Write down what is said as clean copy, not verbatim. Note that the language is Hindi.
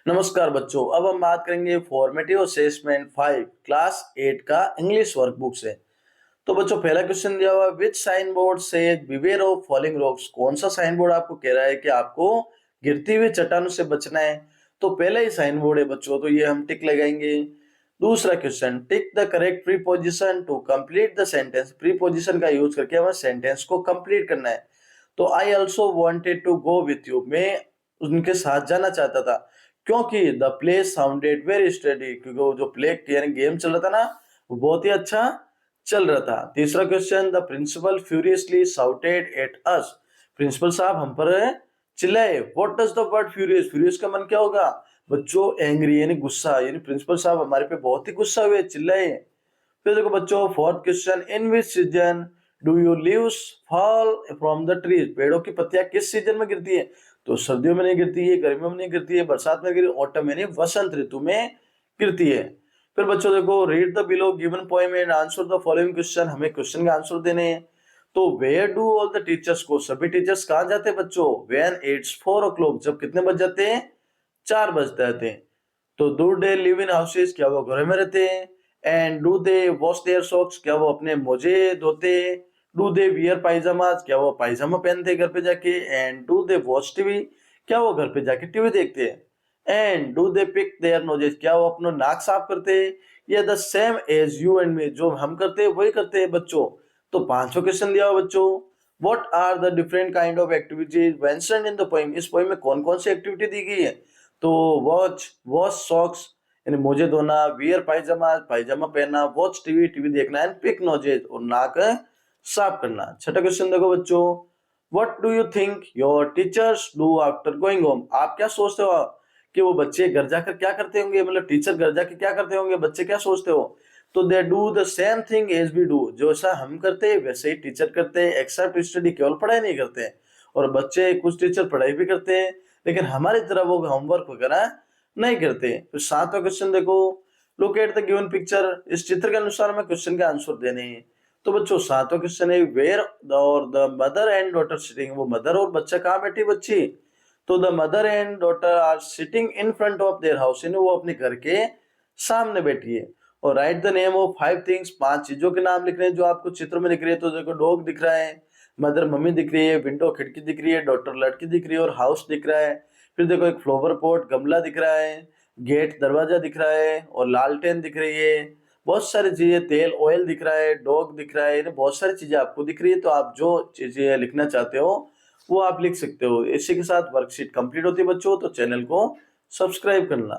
नमस्कार बच्चों, अब हम बात करेंगे फॉर्मेटिव असेसमेंट 5 क्लास 8 का इंग्लिश वर्कबुक से। तो बच्चों पहला क्वेश्चन दिया हुआ, विच साइन बोर्ड से बिवेयर ऑफ फॉलिंग रॉक्स। कौन सा साइन बोर्ड आपको कह रहा है कि आपको गिरती हुई चट्टानों से बचना है। तो पहला ही साइन बोर्ड है बच्चों, तो ये हम टिक लगाएंगे। दूसरा question, tick the correct preposition to complete the sentence. Preposition का यूज करके हमें सेंटेंस को कंप्लीट करना है। तो I also wanted to go with you, मैं उनके साथ जाना चाहता था क्योंकि the play sounded very study, क्योंकि वो जो प्ले यानी गेम चल रहा था ना, वो बहुत ही अच्छा चल रहा था। तीसरा question, the principal furiously shouted at us. Principal साहब हम पर चिल्लाए। What does the word furious, furious का मन क्या होगा बच्चों? एंग्री यानी गुस्सा, यानी प्रिंसिपल साहब हमारे पे बहुत ही गुस्सा हुए, चिल्लाए। फिर देखो बच्चों fourth question, in which season do you leaves fall from the trees. पेड़ों की पत्तियां किस सीजन में गिरती है? तो सर्दियों में नहीं गिरती है, गर्मियों में नहीं गिरती है, बरसात में गिरती है, ऑटम यानी वसंत ऋतु में गिरती है। फिर बच्चों देखो, read the below given poem and answer the following question. हमें क्वेश्चन का आंसर देने हैं। तो where do all the teachers go, सभी टीचर्स कहाँ जाते हैं बच्चों? व्हेन इट्स 4 o'clock, जब कितने बज जाते हैं? 4 बज जाते हैं। तो do they live in houses, क्या वो घरों में रहते हैं? And do they wash their socks, क्या वो अपने मोजे धोते हैं? डू दे वियर पायजामाज, क्या वो पायजामा पहनते हैं घर पे जाके? And do they watch TV, क्या वो घर पे जाके टीवी देखते हैं? And do they pick their noses, क्या वो अपना नाक साफ करते हैं? ये the same as you and me, जो हम करते हैं वही करते हैं बच्चों। तो पांचवा क्वेश्चन दिया हुआ बच्चों, what are the different kind of activities mentioned in the poem. इस पोएम में कौन कौन सी एक्टिविटी दी गई है? तो वॉच सॉक्स यानी मोजे धोना, वियर पायजामा पायजामा पहनना, वॉच टीवी टीवी देखना, एंड पिक नोजेज और नाक साफ करना। छठा क्वेश्चन देखो बच्चों, what do you think your teachers do after going home. आप क्या सोचते हो कि वो बच्चे घर जाकर क्या करते होंगे, मतलब टीचर घर जाकर क्या करते होंगे, बच्चे क्या सोचते हो? तो they do the same thing as we do, जो ऐसा हम करते हैं वैसे ही टीचर करते हैं, एक्सेप्ट स्टडी, केवल पढ़ाई नहीं करते हैं। और बच्चे कुछ टीचर पढ़ाई भी करते हैं, लेकिन हमारी तरह वो होमवर्क वगैरह नहीं करते। तो सातवां क्वेश्चन देखो, look at the given picture, इस चित्र के अनुसार हमें क्वेश्चन का आंसर देने हैं। तो बच्चों सातवां क्वेश्चन है, where are the mother and daughter sitting, वो मदर और बच्चा कहाँ बैठी बच्ची? तो the mother and daughter are sitting in front of their house, यानी वो अपने घर के सामने बैठी है। और write the name of 5 things, 5 चीजों के नाम लिख रहे हैं जो आपको चित्र में दिख रही है। तो देखो, डॉग दिख रहा है, मदर मम्मी दिख रही है, विंडो खिड़की दिख रही है, डॉटर लड़की दिख रही है, और हाउस दिख रहा है। फिर देखो, एक फ्लावर पॉट गमला दिख रहा है, गेट दरवाजा दिख रहा है, और लालटेन दिख रही है। बहुत सारी चीजें, तेल ऑयल दिख रहा है, डॉग दिख रहा है, यानी बहुत सारी चीजें आपको दिख रही है। तो आप जो चीजें लिखना चाहते हो वो आप लिख सकते हो। इसी के साथ वर्कशीट कंप्लीट होती है बच्चों, तो चैनल को सब्सक्राइब करना।